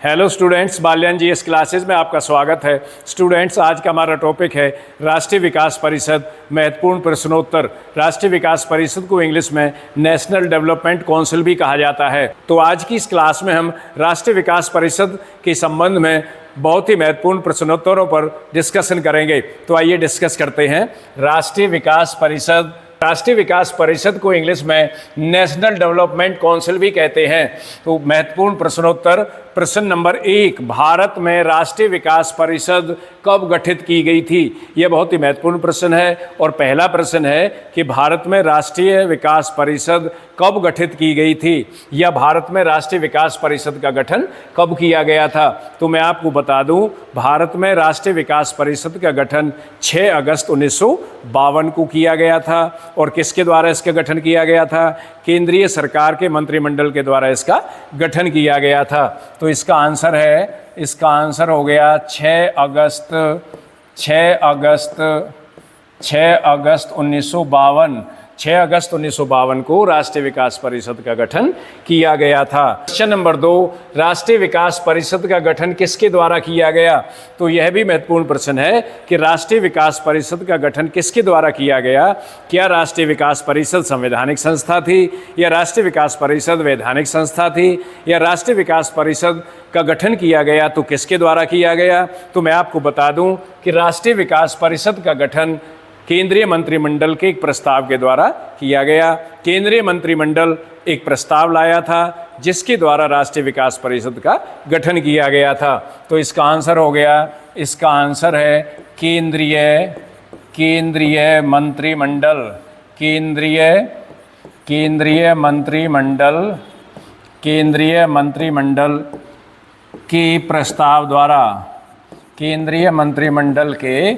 Hello students, Balyan GS classes में आपका स्वागत है। स्टूडेंट्स, आज का हमारा टॉपिक है राष्ट्रीय विकास परिषद महत्वपूर्ण प्रश्नोत्तर। राष्ट्रीय विकास परिषद को इंग्लिश में नेशनल डेवलपमेंट काउंसिल भी कहा जाता है। तो आज की इस क्लास में हम राष्ट्रीय विकास परिषद के संबंध में बहुत ही महत्वपूर्ण प्रश्नोत्तरों पर डिस्कशन करेंगे। तो आइए डिस्कस करते हैं। राष्ट्रीय विकास परिषद, राष्ट्रीय विकास परिषद को इंग्लिश में नेशनल डेवलपमेंट काउंसिल भी कहते हैं। तो महत्वपूर्ण प्रश्नोत्तर, प्रश्न नंबर 1, भारत में राष्ट्रीय विकास परिषद कब गठित की गई थी? यह बहुत ही महत्वपूर्ण प्रश्न है। और पहला प्रश्न है कि भारत में राष्ट्रीय विकास परिषद कब गठित की गई थी, या भारत में राष्ट्रीय विकास परिषद का गठन कब किया गया था? तो मैं आपको बता दूं, भारत में राष्ट्रीय विकास परिषद का गठन 6 अगस्त 1952 को किया गया था। और किसके द्वारा इसका गठन किया गया था? केंद्रीय सरकार के मंत्रिमंडल के द्वारा इसका गठन किया गया था। तो इसका आंसर हो गया 6 अगस्त 1952। 6 अगस्त 1952 को राष्ट्रीय विकास परिषद का गठन किया गया था। क्वेश्चन नंबर 2, राष्ट्रीय विकास परिषद का गठन किसके द्वारा किया गया? तो यह भी महत्वपूर्ण प्रश्न है कि राष्ट्रीय विकास परिषद का गठन किसके द्वारा किया गया। क्या राष्ट्रीय विकास परिषद संवैधानिक संस्था थी, या राष्ट्रीय विकास परिषद वैधानिक संस्था थी, या राष्ट्रीय विकास परिषद का गठन किया गया तो किसके द्वारा किया गया? तो मैं आपको बता दूं कि राष्ट्रीय विकास परिषद का गठन केंद्रीय मंत्रिमंडल के एक प्रस्ताव के द्वारा किया गया। केंद्रीय मंत्रिमंडल एक प्रस्ताव लाया था जिसके द्वारा राष्ट्रीय विकास परिषद का गठन किया गया था। तो इसका आंसर हो गया, इसका आंसर है केंद्रीय मंत्रिमंडल के प्रस्ताव द्वारा, केंद्रीय मंत्रिमंडल के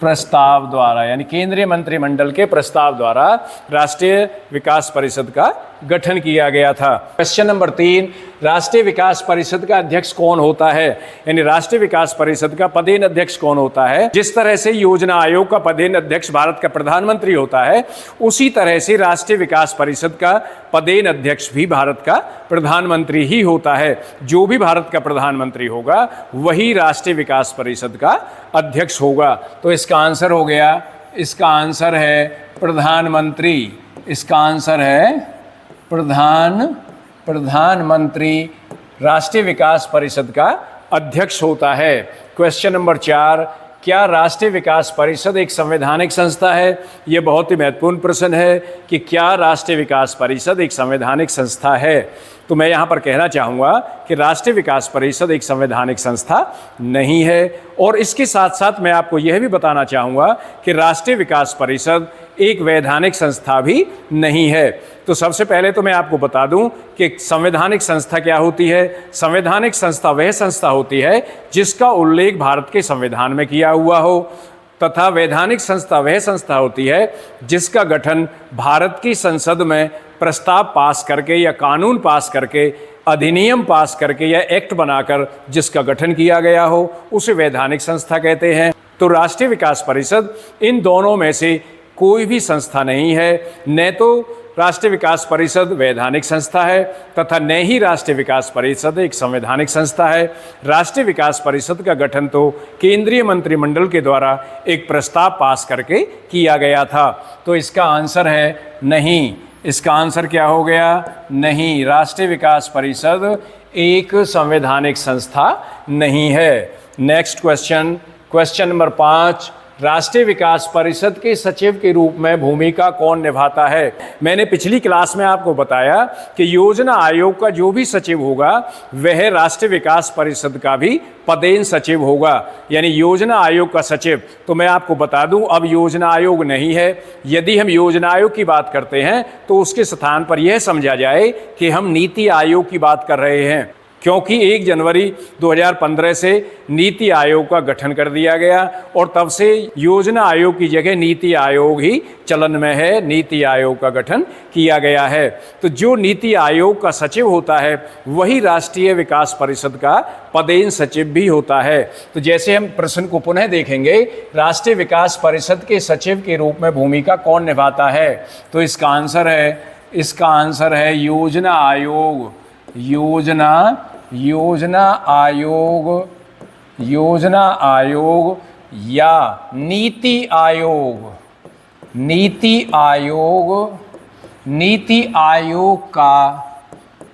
प्रस्ताव द्वारा, यानी केंद्रीय मंत्रिमंडल के प्रस्ताव द्वारा राष्ट्रीय विकास परिषद का गठन किया गया था। क्वेश्चन नंबर 3, राष्ट्रीय विकास परिषद का अध्यक्ष कौन होता है? यानी राष्ट्रीय विकास परिषद का पदेन अध्यक्ष कौन होता है? जिस तरह से योजना आयोग का पदेन अध्यक्ष भारत का प्रधानमंत्री होता है, उसी तरह से राष्ट्रीय विकास परिषद का पदेन अध्यक्ष भी भारत का प्रधानमंत्री ही होता है। जो भी भारत का प्रधानमंत्री होगा वही राष्ट्रीय विकास परिषद का अध्यक्ष होगा। तो इसका आंसर हो गया, इसका आंसर है प्रधानमंत्री। इसका आंसर है प्रधानमंत्री राष्ट्रीय विकास परिषद का अध्यक्ष होता है। क्वेश्चन नंबर 4, क्या राष्ट्रीय विकास परिषद एक संवैधानिक संस्था है? यह बहुत ही महत्वपूर्ण प्रश्न है कि क्या राष्ट्रीय विकास परिषद एक संवैधानिक संस्था है। तो मैं यहाँ पर कहना चाहूँगा कि राष्ट्रीय विकास परिषद एक संवैधानिक संस्था नहीं है। और इसके साथ साथ मैं आपको यह भी बताना चाहूँगा कि राष्ट्रीय विकास परिषद एक वैधानिक संस्था भी नहीं है। तो सबसे पहले तो मैं आपको बता दूं कि संवैधानिक संस्था क्या होती है। संवैधानिक संस्था वह संस्था होती है जिसका उल्लेख भारत के संविधान में किया हुआ हो, तथा वैधानिक संस्था वह संस्था होती है जिसका गठन भारत की संसद में प्रस्ताव पास करके या कानून पास करके, अधिनियम पास करके या एक्ट बनाकर जिसका गठन किया गया हो, उसे वैधानिक संस्था कहते हैं। तो राष्ट्रीय विकास परिषद इन दोनों में से कोई भी संस्था नहीं है। न तो राष्ट्रीय विकास परिषद वैधानिक संस्था है तथा न ही राष्ट्रीय विकास परिषद एक संवैधानिक संस्था है। राष्ट्रीय विकास परिषद का गठन तो केंद्रीय मंत्रिमंडल के द्वारा एक प्रस्ताव पास करके किया गया था। तो इसका आंसर है नहीं। इसका आंसर क्या हो गया? नहीं, राष्ट्रीय विकास परिषद एक संवैधानिक संस्था नहीं है। नेक्स्ट क्वेश्चन, क्वेश्चन नंबर 5, राष्ट्रीय विकास परिषद के सचिव के रूप में भूमिका कौन निभाता है? मैंने पिछली क्लास में आपको बताया कि योजना आयोग का जो भी सचिव होगा वह राष्ट्रीय विकास परिषद का भी पदेन सचिव होगा, यानी योजना आयोग का सचिव। तो मैं आपको बता दूं, अब योजना आयोग नहीं है। यदि हम योजना आयोग की बात करते हैं तो उसके स्थान पर यह समझा जाए कि हम नीति आयोग की बात कर रहे हैं, क्योंकि 1 जनवरी 2015 से नीति आयोग का गठन कर दिया गया और तब से योजना आयोग की जगह नीति आयोग ही चलन में है। नीति आयोग का गठन किया गया है। तो जो नीति आयोग का सचिव होता है वही राष्ट्रीय विकास परिषद का पदेन सचिव भी होता है। तो जैसे हम प्रश्न को पुनः देखेंगे, राष्ट्रीय विकास परिषद के सचिव के रूप में भूमिका कौन निभाता है? तो इसका आंसर है योजना योजना आयोग, योजना आयोग या नीति आयोग, नीति आयोग, नीति आयोग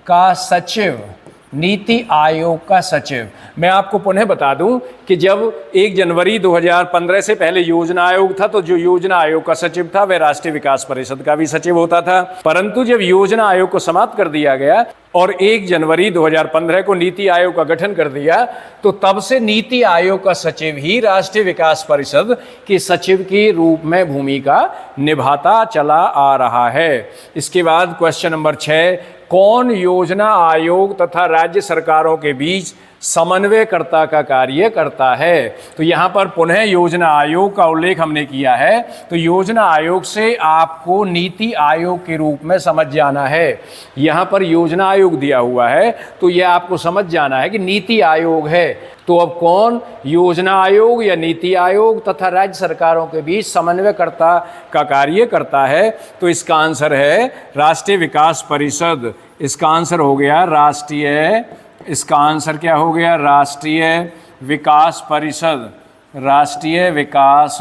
का सचिव, नीति आयोग का सचिव। मैं आपको पुनः बता दूं कि जब 1 जनवरी 2015 से पहले योजना आयोग था तो जो योजना आयोग का सचिव था वह राष्ट्रीय विकास परिषद का भी सचिव होता था, परंतु जब योजना आयोग को समाप्त कर दिया गया और 1 जनवरी 2015 को नीति आयोग का गठन कर दिया तो तब से नीति आयोग का सचिव ही राष्ट्रीय विकास परिषद के सचिव के रूप में भूमिका निभाता चला आ रहा है। इसके बाद क्वेश्चन नंबर 6, कौन योजना आयोग तथा राज्य सरकारों के बीच समन्वयकर्ता का कार्य करता है? तो यहाँ पर पुनः योजना आयोग का उल्लेख हमने किया है, तो योजना आयोग से आपको नीति आयोग के रूप में समझ जाना है। यहाँ पर योजना आयोग दिया हुआ है तो यह आपको समझ जाना है कि नीति आयोग है। तो अब कौन योजना आयोग या नीति आयोग तथा राज्य सरकारों के बीच समन्वयकर्ता का कार्य करता है? तो इसका आंसर है राष्ट्रीय विकास परिषद। इसका आंसर हो गया राष्ट्रीय, इसका आंसर क्या हो गया? राष्ट्रीय विकास परिषद, राष्ट्रीय विकास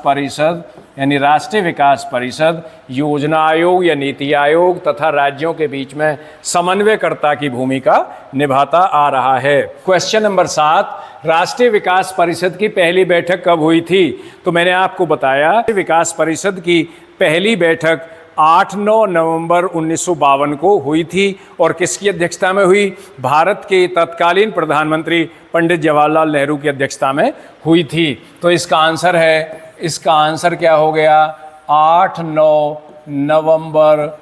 परिषद यानी राष्ट्रीय विकास परिषद योजना आयोग या नीति आयोग तथा राज्यों के बीच में समन्वयकर्ता की भूमिका निभाता आ रहा है। क्वेश्चन नंबर 7, राष्ट्रीय विकास परिषद की पहली बैठक कब हुई थी? तो मैंने आपको बताया विकास परिषद की पहली बैठक 8-9 नवंबर 1952 को हुई थी और किसकी अध्यक्षता में हुई? भारत के तत्कालीन प्रधानमंत्री पंडित जवाहरलाल नेहरू की अध्यक्षता में हुई थी। तो इसका आंसर है, इसका आंसर क्या हो गया? 8-9 नवंबर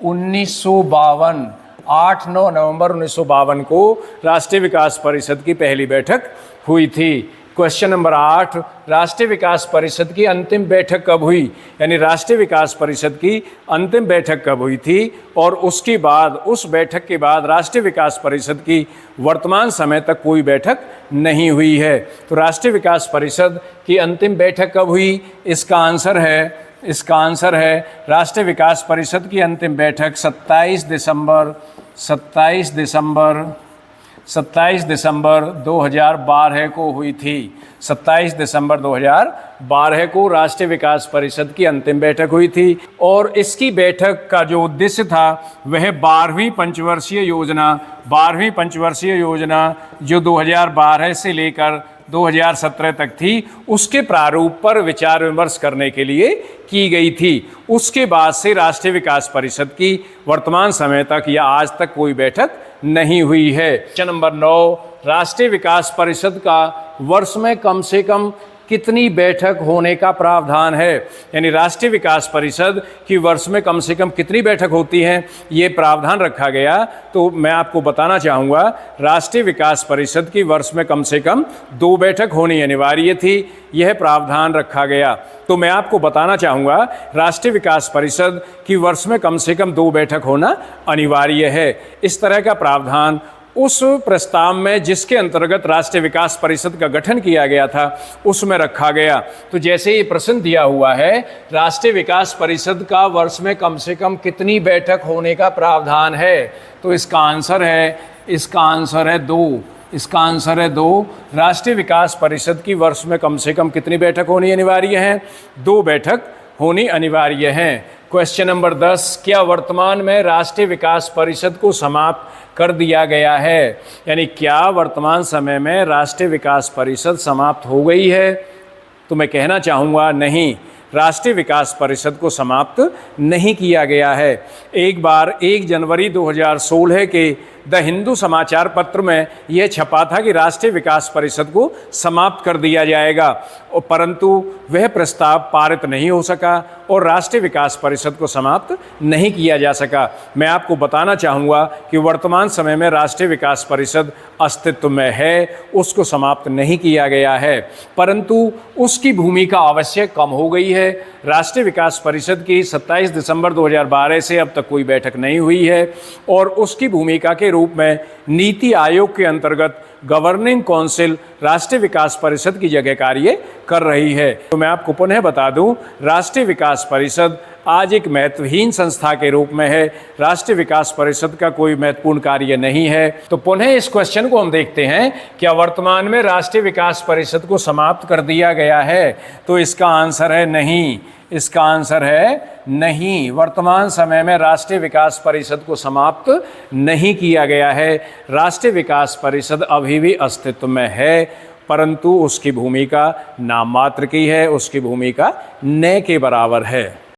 1952, 8-9 नवंबर 1952 को राष्ट्रीय विकास परिषद की पहली बैठक हुई थी। क्वेश्चन नंबर 8, राष्ट्रीय विकास परिषद की अंतिम बैठक कब हुई? यानी राष्ट्रीय विकास परिषद की अंतिम बैठक कब हुई थी और उसके बाद, उस बैठक के बाद राष्ट्रीय विकास परिषद की वर्तमान समय तक कोई बैठक नहीं हुई है। तो राष्ट्रीय विकास परिषद की अंतिम बैठक कब हुई? इसका आंसर है राष्ट्रीय विकास परिषद की अंतिम बैठक 27 दिसंबर 2012 को हुई थी। 27 दिसंबर 2012 को राष्ट्रीय विकास परिषद की अंतिम बैठक हुई थी और इसकी बैठक का जो उद्देश्य था वह 12वीं पंचवर्षीय योजना जो 2012 से लेकर 2017 तक थी उसके प्रारूप पर विचार विमर्श करने के लिए की गई थी। उसके बाद से राष्ट्रीय विकास परिषद की वर्तमान समय तक या आज तक कोई बैठक नहीं हुई है। क्वेश्चन नंबर 9, राष्ट्रीय विकास परिषद का वर्ष में कम से कम कितनी बैठक होने का प्रावधान है? यानी राष्ट्रीय विकास परिषद की वर्ष में कम से कम कितनी बैठक होती हैं, ये प्रावधान रखा गया। तो मैं आपको बताना चाहूँगा राष्ट्रीय विकास परिषद की वर्ष में कम से कम 2 बैठक होनी अनिवार्य थी, यह प्रावधान रखा गया। तो मैं आपको बताना चाहूँगा राष्ट्रीय विकास परिषद की वर्ष में कम से कम 2 बैठक होना अनिवार्य है। इस तरह का प्रावधान उस प्रस्ताव में जिसके अंतर्गत राष्ट्रीय विकास परिषद का गठन किया गया था उसमें रखा गया। तो जैसे ये प्रश्न दिया हुआ है राष्ट्रीय विकास परिषद का वर्ष में कम से कम कितनी बैठक होने का प्रावधान है, तो इसका आंसर है 2। इसका आंसर है 2। राष्ट्रीय विकास परिषद की वर्ष में कम से कम कितनी बैठक होनी अनिवार्य है? 2 बैठक होनी अनिवार्य है। क्वेश्चन नंबर 10, क्या वर्तमान में राष्ट्रीय विकास परिषद को समाप्त कर दिया गया है? यानी क्या वर्तमान समय में राष्ट्रीय विकास परिषद समाप्त हो गई है? तो मैं कहना चाहूँगा नहीं, राष्ट्रीय विकास परिषद को समाप्त नहीं किया गया है। एक बार 1 जनवरी 2016 के द हिंदू समाचार पत्र में यह छपा था कि राष्ट्रीय विकास परिषद को समाप्त कर दिया जाएगा, और परंतु वह प्रस्ताव पारित नहीं हो सका और राष्ट्रीय विकास परिषद को समाप्त नहीं किया जा सका। मैं आपको बताना चाहूँगा कि वर्तमान समय में राष्ट्रीय विकास परिषद अस्तित्व में है, उसको समाप्त नहीं किया गया है, परंतु उसकी भूमिका अवश्य कम हो गई है। राष्ट्रीय विकास परिषद की 27 दिसंबर 2012 से अब तक कोई बैठक नहीं हुई है और उसकी भूमिका के रूप में नीति आयोग के अंतर्गत गवर्निंग काउंसिल राष्ट्रीय विकास परिषद की जगह कार्य कर रही है। तो मैं आपको पुनः बता दूं, राष्ट्रीय विकास परिषद आज एक महत्वहीन संस्था के रूप में है। राष्ट्रीय विकास परिषद का कोई महत्वपूर्ण कार्य नहीं है। तो पुनः इस क्वेश्चन को हम देखते हैं, क्या वर्तमान में राष्ट्रीय विकास परिषद को समाप्त कर दिया गया है? तो इसका आंसर है नहीं। इसका आंसर है नहीं। वर्तमान समय में राष्ट्रीय विकास परिषद को समाप्त नहीं किया गया है। राष्ट्रीय विकास परिषद अभी भी अस्तित्व में है, परंतु उसकी भूमिका नाम मात्र की है, उसकी भूमिका न के बराबर है।